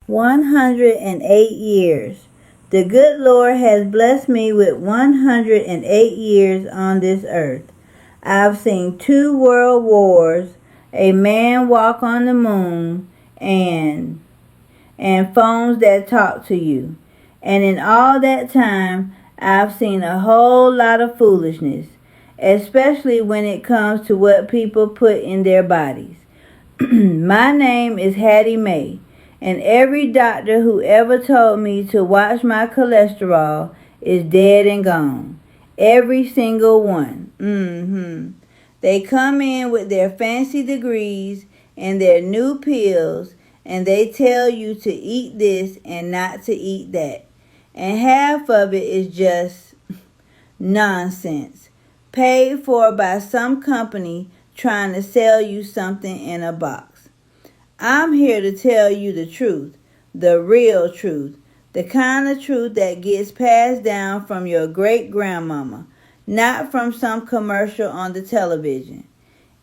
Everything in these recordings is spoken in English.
108 years. The good Lord has blessed me with 108 years on this earth. I've seen 2 world wars, a man walk on the moon, and phones that talk to you. And in all that time, I've seen a whole lot of foolishness, especially when it comes to what people put in their bodies. My name is Hattie Mae, and every doctor who ever told me to watch my cholesterol is dead and gone. Every single one. They come in with their fancy degrees and their new pills, and they tell you to eat this and not to eat that. And half of it is just nonsense, paid for by some company trying to sell you something in a box. I'm here to tell you the truth, the real truth, the kind of truth that gets passed down from your great-grandmama, not from some commercial on the television.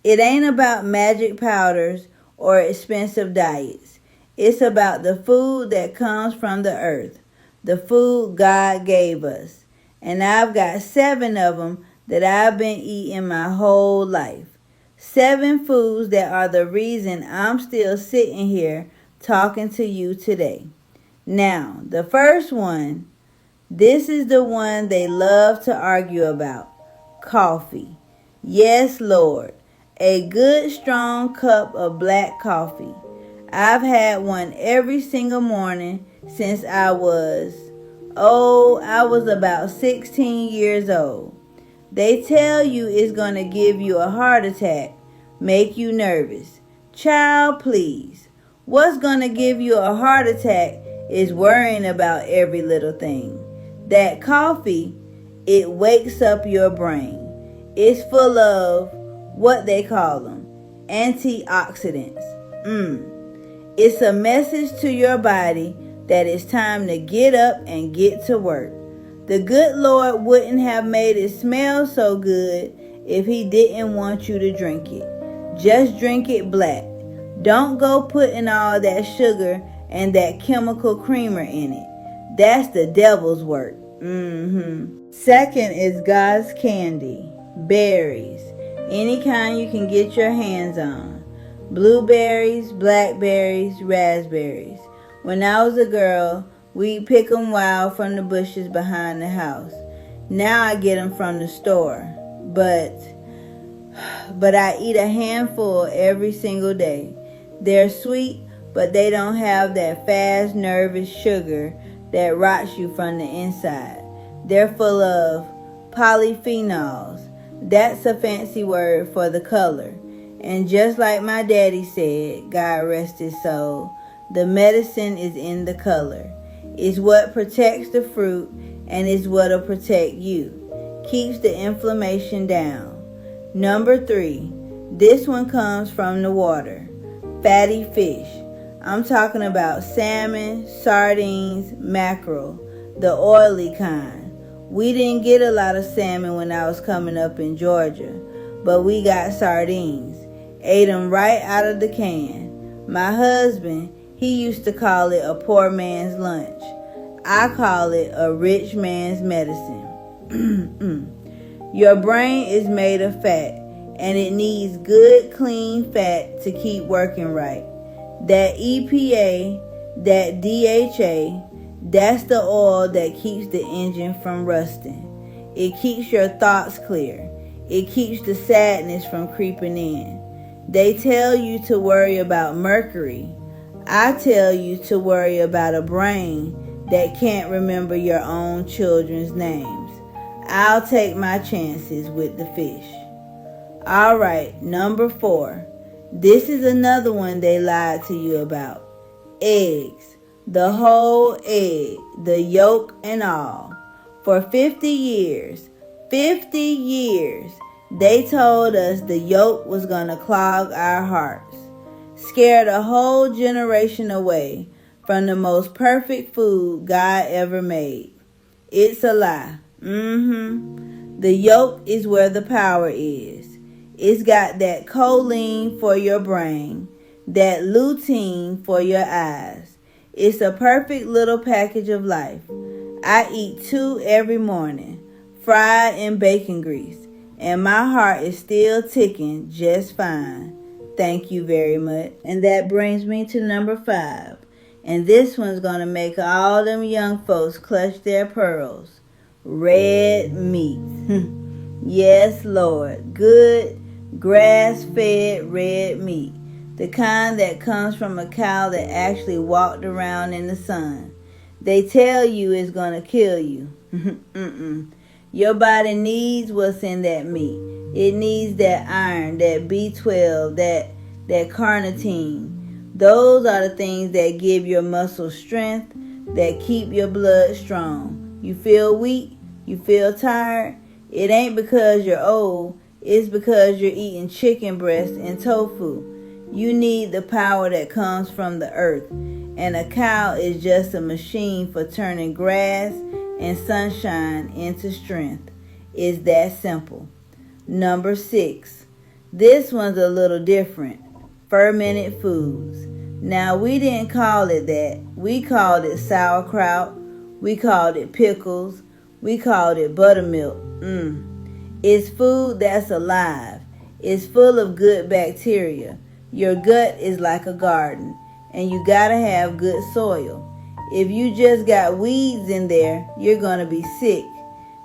It ain't about magic powders or expensive diets. It's about the food that comes from the earth, the food God gave us. And I've got 7 of them that I've been eating my whole life. 7 foods that are the reason I'm still sitting here talking to you today. Now, the first one, this is the one they love to argue about. Coffee. Yes, Lord. A good strong cup of black coffee. I've had one every single morning since I was about 16 years old. They tell you it's going to give you a heart attack, make you nervous. Child, please. What's going to give you a heart attack is worrying about every little thing. That coffee, it wakes up your brain. It's full of what they call them, antioxidants. It's a message to your body that it's time to get up and get to work. The good Lord wouldn't have made it smell so good if he didn't want you to drink it. Just drink it black. Don't go putting all that sugar and that chemical creamer in it. That's the devil's work. Second is God's candy. Berries. Any kind you can get your hands on. Blueberries, blackberries, raspberries. When I was a girl, we'd pick them wild from the bushes behind the house. Now I get them from the store. But I eat a handful every single day. They're sweet, but they don't have that fast, nervous sugar that rots you from the inside. They're full of polyphenols. That's a fancy word for the color. And just like my daddy said, God rest his soul, the medicine is in the color. It's what protects the fruit, and it's what'll protect you. Keeps the inflammation down. Number 3, this one comes from the water. Fatty fish. I'm talking about salmon, sardines, mackerel, the oily kind. We didn't get a lot of salmon when I was coming up in Georgia, but we got sardines. Ate them right out of the can. My husband, he used to call it a poor man's lunch. I call it a rich man's medicine. Your brain is made of fat, and it needs good, clean fat to keep working right. That EPA, that DHA, that's the oil that keeps the engine from rusting. It keeps your thoughts clear. It keeps the sadness from creeping in. They tell you to worry about mercury. I tell you to worry about a brain that can't remember your own children's names. I'll take my chances with the fish. All right, number 4. This is another one they lied to you about. Eggs. The whole egg, the yolk and all. For 50 years, they told us the yolk was going to clog our hearts. Scared a whole generation away from the most perfect food God ever made. It's a lie. The yolk is where the power is. It's got that choline for your brain, that lutein for your eyes. It's a perfect little package of life. I eat 2 every morning, fried in bacon grease, and my heart is still ticking just fine. Thank you very much. And that brings me to number 5. And this one's going to make all them young folks clutch their pearls. Red meat. Yes, Lord. Good, grass-fed red meat. The kind that comes from a cow that actually walked around in the sun. They tell you it's going to kill you. Your body needs what's in that meat. It needs that iron, that B12, that carnitine. Those are the things that give your muscles strength, that keep your blood strong. You feel weak? You feel tired? It ain't because you're old. It's because you're eating chicken breast and tofu. You need the power that comes from the earth. And a cow is just a machine for turning grass and sunshine into strength. It's that simple. Number 6. This one's a little different. Fermented foods. Now, we didn't call it that. We called it sauerkraut. We called it pickles. We called it buttermilk. It's food that's alive. It's full of good bacteria. Your gut is like a garden, and you gotta have good soil. If you just got weeds in there, you're gonna be sick.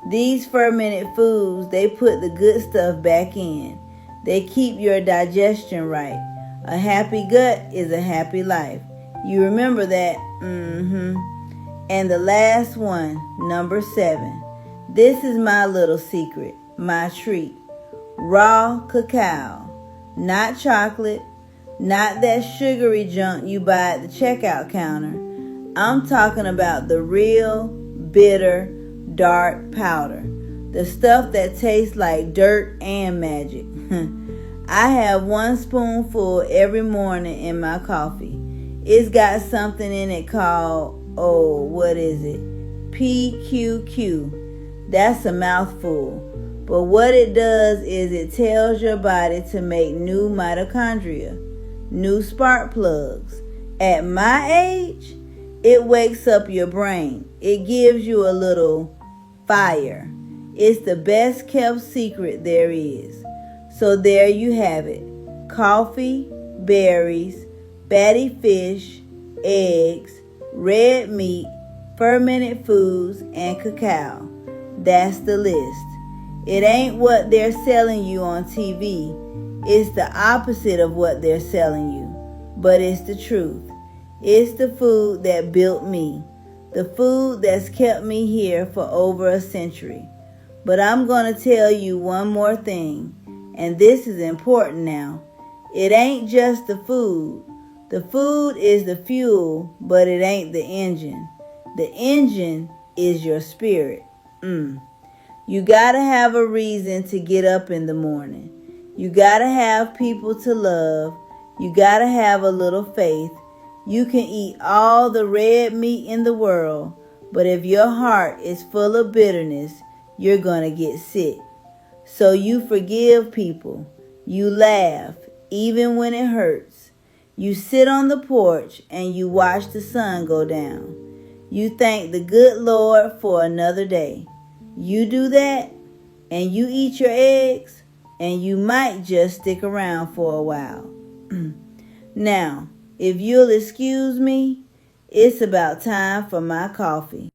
These fermented foods, they put the good stuff back in. They keep your digestion right. A happy gut is a happy life. You remember that? And the last one, number 7. This is my little secret, my treat. Raw cacao. Not chocolate. Not that sugary junk you buy at the checkout counter. I'm talking about the real, bitter, dark powder. The stuff that tastes like dirt and magic. I have 1 spoonful every morning in my coffee. It's got something in it called, what is it? PQQ. That's a mouthful. But what it does is it tells your body to make new mitochondria, new spark plugs. At my age, it wakes up your brain. It gives you a little fire. It's the best kept secret there is. So there you have it. Coffee, berries, fatty fish, eggs, red meat, fermented foods, and cacao. That's the list. It ain't what they're selling you on TV. It's the opposite of what they're selling you. But it's the truth. It's the food that built me. The food that's kept me here for over a century. But I'm going to tell you one more thing. And this is important now. It ain't just the food. The food is the fuel, but it ain't the engine. The engine is your spirit. You gotta have a reason to get up in the morning. You gotta have people to love. You gotta have a little faith. You can eat all the red meat in the world, but if your heart is full of bitterness, you're gonna get sick. So you forgive people. You laugh, even when it hurts. You sit on the porch and you watch the sun go down. You thank the good Lord for another day. You do that, and you eat your eggs, and you might just stick around for a while. Now, if you'll excuse me, it's about time for my coffee.